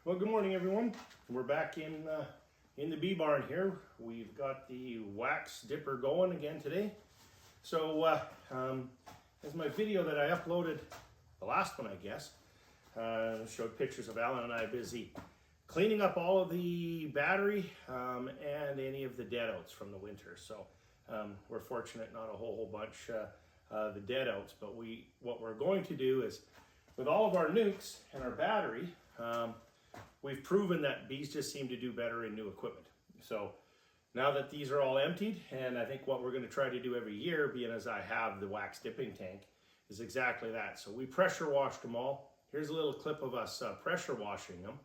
Well, good morning, everyone. We're back in the bee barn here. We've got the wax dipper going again today. So, as my video that I uploaded, the last one, I guess, showed pictures of Alan and I busy cleaning up all of the battery and any of the deadouts from the winter. So, we're fortunate not a whole bunch the deadouts, but what we're going to do is, with all of our nukes and our battery, we've proven that bees just seem to do better in new equipment. So now that these are all emptied, and I think what we're going to try to do every year, being as I have the wax dipping tank, is exactly that. So we pressure washed them all. Here's a little clip of us pressure washing them.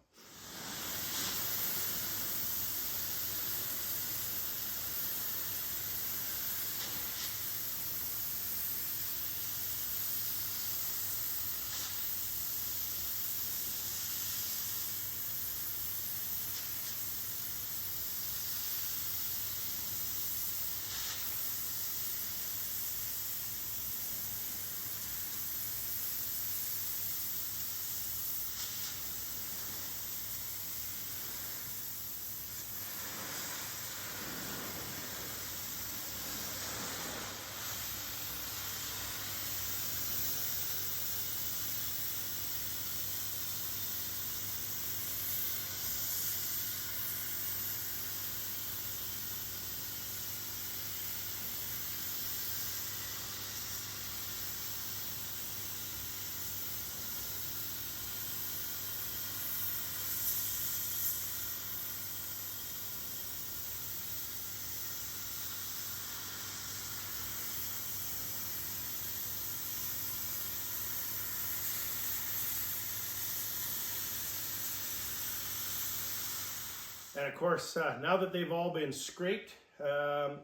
And of course, now that they've all been scraped,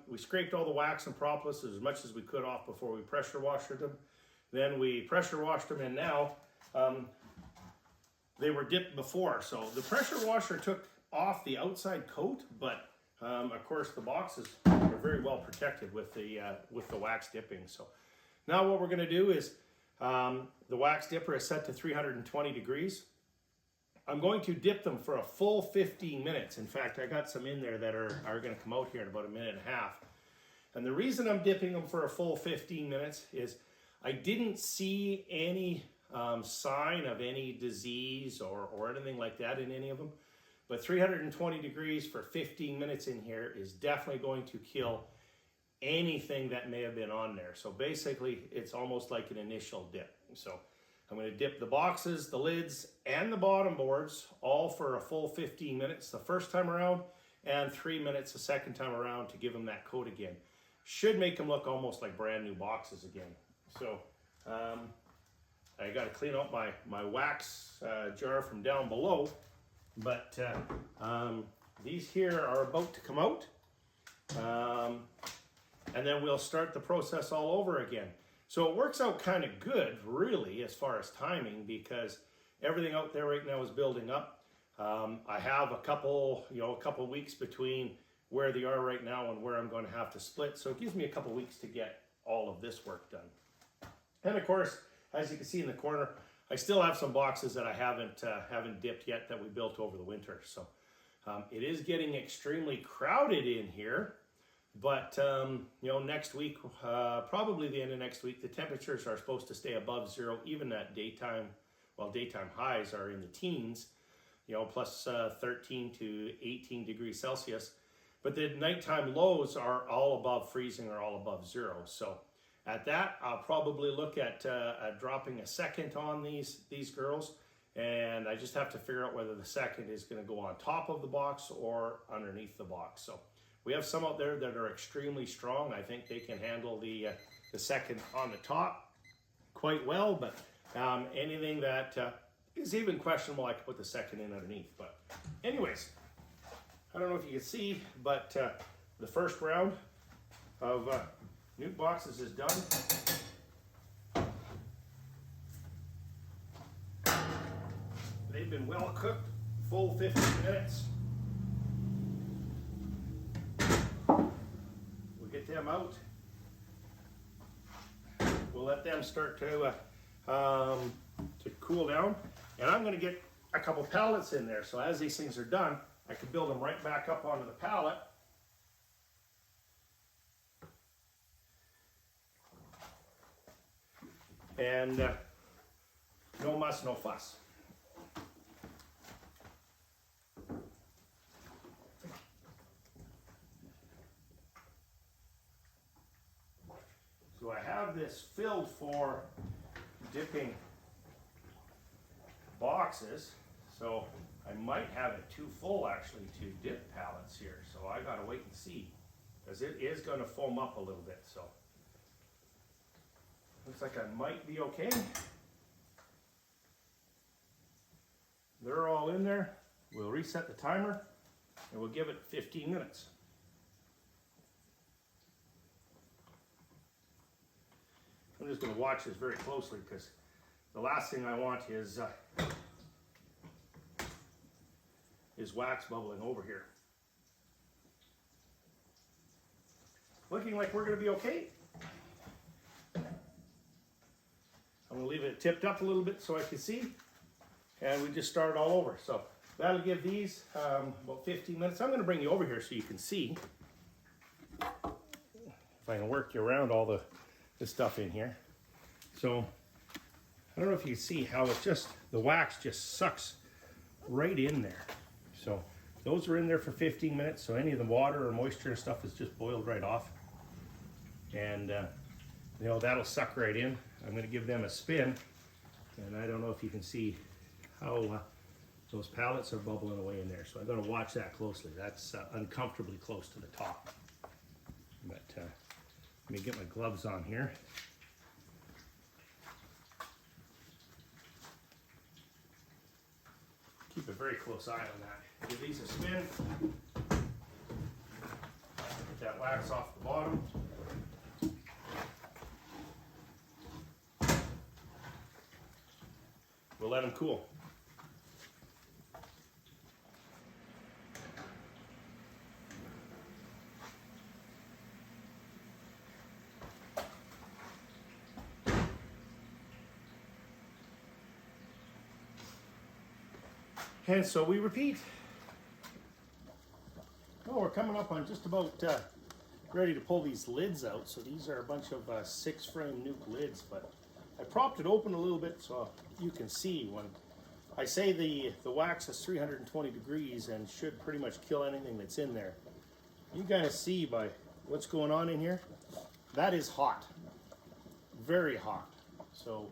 we scraped all the wax and propolis as much as we could off before we pressure washed them. Then we pressure washed them, and now they were dipped before. So the pressure washer took off the outside coat, but of course the boxes are very well protected with the wax dipping. So now what we're going to do is the wax dipper is set to 320 degrees. I'm going to dip them for a full 15 minutes. In fact, I got some in there that are going to come out here in about a minute and a half. And the reason I'm dipping them for a full 15 minutes is I didn't see any sign of any disease or anything like that in any of them. But 320 degrees for 15 minutes in here is definitely going to kill anything that may have been on there. So basically, it's almost like an initial dip. So I'm going to dip the boxes, the lids, and the bottom boards all for a full 15 minutes the first time around, and 3 minutes the second time around to give them that coat again. Should make them look almost like brand new boxes again. So I got to clean out my wax jar from down below, but these here are about to come out, and then we'll start the process all over again. So it works out kind of good, really, as far as timing, because everything out there right now is building up. I have a couple weeks between where they are right now and where I'm going to have to split. So it gives me a couple weeks to get all of this work done. And of course, as you can see in the corner, I still have some boxes that I haven't dipped yet that we built over the winter. So it is getting extremely crowded in here. But, next week, probably the end of next week, the temperatures are supposed to stay above zero, even at daytime. Well, daytime highs are in the teens, plus 13 to 18 degrees Celsius. But the nighttime lows are all above freezing or all above zero. So at that, I'll probably look at dropping a second on these girls. And I just have to figure out whether the second is going to go on top of the box or underneath the box. So we have some out there that are extremely strong. I think they can handle the second on the top quite well, but anything that is even questionable, I could put the second in underneath. But anyways, I don't know if you can see, but the first round of Nuc boxes is done. They've been well cooked, full 15 minutes. Get them out. We'll let them start to cool down, and I'm going to get a couple pallets in there. So as these things are done, I can build them right back up onto the pallet. And no muss, no fuss. So I have this filled for dipping boxes. So I might have it too full actually to dip pallets here. So I gotta wait and see, because it is gonna foam up a little bit. So looks like I might be okay. They're all in there. We'll reset the timer and we'll give it 15 minutes. I'm just going to watch this very closely, because the last thing I want is wax bubbling over here. Looking like we're going to be okay. I'm going to leave it tipped up a little bit so I can see, and we just start all over. So that'll give these about 15 minutes. I'm going to bring you over here so you can see if I can work you around all the stuff in here. So I don't know if you can see how it just, the wax just sucks right in there. So those are in there for 15 minutes. So any of the water or moisture and stuff is just boiled right off. And you know, that'll suck right in. I'm going to give them a spin. And I don't know if you can see how those pallets are bubbling away in there. So I'm going to watch that closely. That's uncomfortably close to the top. But let me get my gloves on here. Keep a very close eye on that. Give these a spin. Get that wax off the bottom. We'll let them cool. And so we repeat. Oh, we're coming up on just about ready to pull these lids out. So these are a bunch of 6-frame Nuc lids, but I propped it open a little bit so you can see. When I say the wax is 320 degrees and should pretty much kill anything that's in there, you kind of see by what's going on in here. That is hot, very hot. So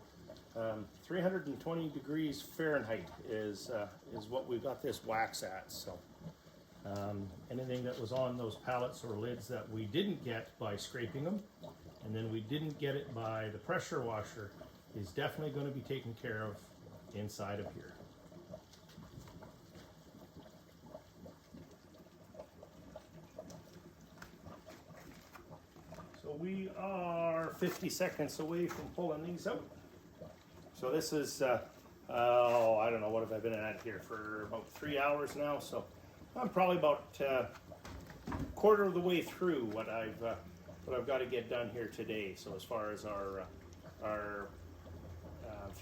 320 degrees Fahrenheit is what we've got this wax at. So anything that was on those pallets or lids that we didn't get by scraping them, and then we didn't get it by the pressure washer, is definitely going to be taken care of inside of here. So we are 50 seconds away from pulling these out. So this is, oh, I don't know, what have I been at here for about 3 hours now. So I'm probably about quarter of the way through what I've got to get done here today. So as far as our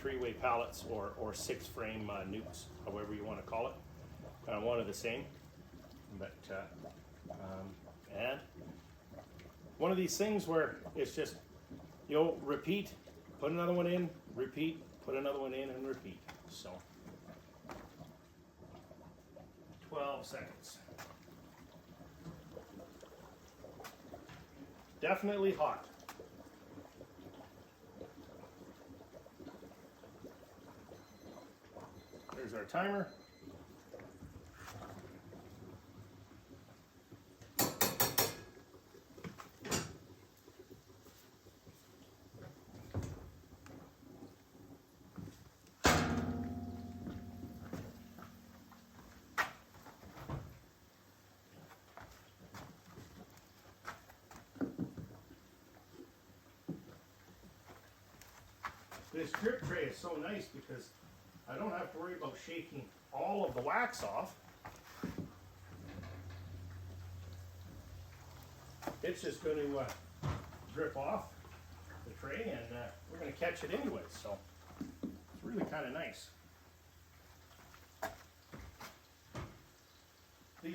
3-way pallets or 6-frame Nucs, however you want to call it, kind of one of the same. But and one of these things where it's just, you know, repeat, put another one in, repeat, put another one in, and repeat. So 12 seconds. Definitely hot. There's our timer. This drip tray is so nice because I don't have to worry about shaking all of the wax off. It's just going to drip off the tray, and we're going to catch it anyway, so it's really kind of nice.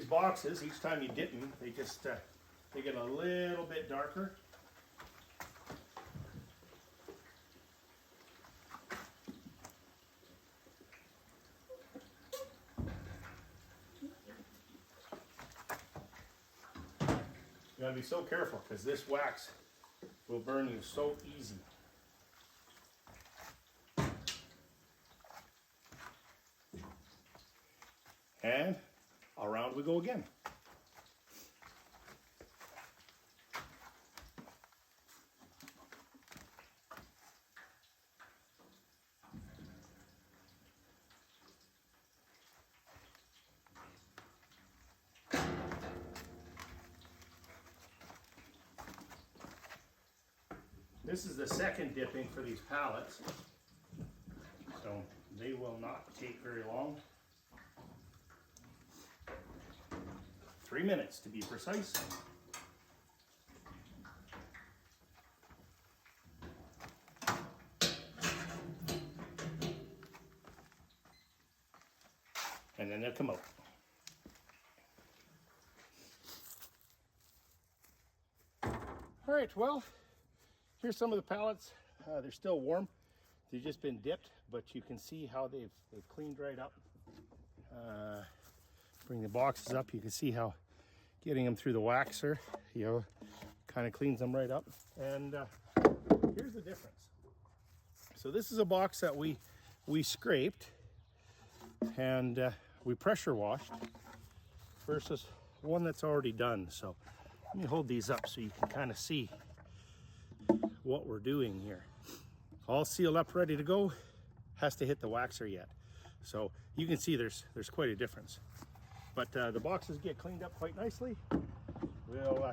these boxes, each time you dip them, they just they get a little bit darker. You gotta be so careful because this wax will burn you so easy. And around we go again. This is the second dipping for these pallets, so they will not take very long. 3 minutes to be precise. And then they'll come out. All right, well, here's some of the pallets. They're still warm. They've just been dipped, but you can see how they've cleaned right up. Bring the boxes up, you can see how getting them through the waxer, kind of cleans them right up. And here's the difference. So this is a box that we scraped and we pressure washed versus one that's already done. So let me hold these up so you can kind of see what we're doing here. All sealed up, ready to go, has to hit the waxer yet. So you can see there's quite a difference. But the boxes get cleaned up quite nicely. We'll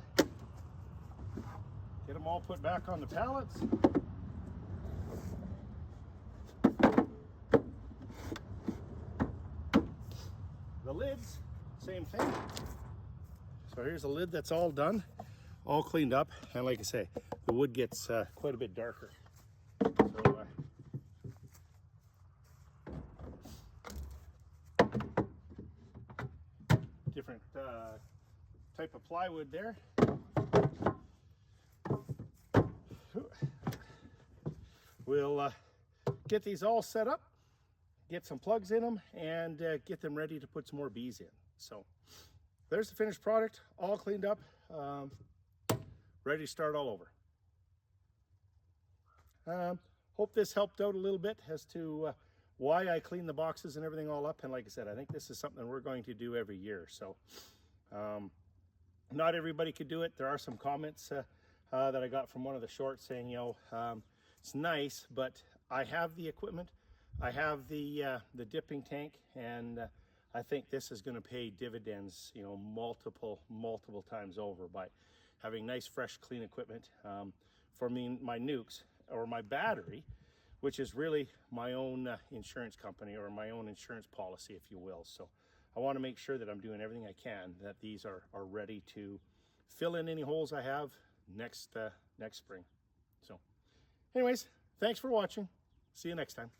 get them all put back on the pallets. The lids, same thing. So here's the lid that's all done, all cleaned up. And like I say, the wood gets quite a bit darker. So, different type of plywood there. We'll get these all set up, get some plugs in them, and get them ready to put some more bees in. So there's the finished product, all cleaned up, ready to start all over. Hope this helped out a little bit as to why I clean the boxes and everything all up. And like I said, I think this is something we're going to do every year. So not everybody could do it. There are some comments that I got from one of the shorts saying, it's nice, but I have the equipment, I have the dipping tank, and I think this is going to pay dividends, multiple times over by having nice, fresh, clean equipment for me, my Nucs, or my battery, which is really my own insurance company or my own insurance policy, if you will. So I want to make sure that I'm doing everything I can, that these are ready to fill in any holes I have next spring. So anyways, thanks for watching. See you next time.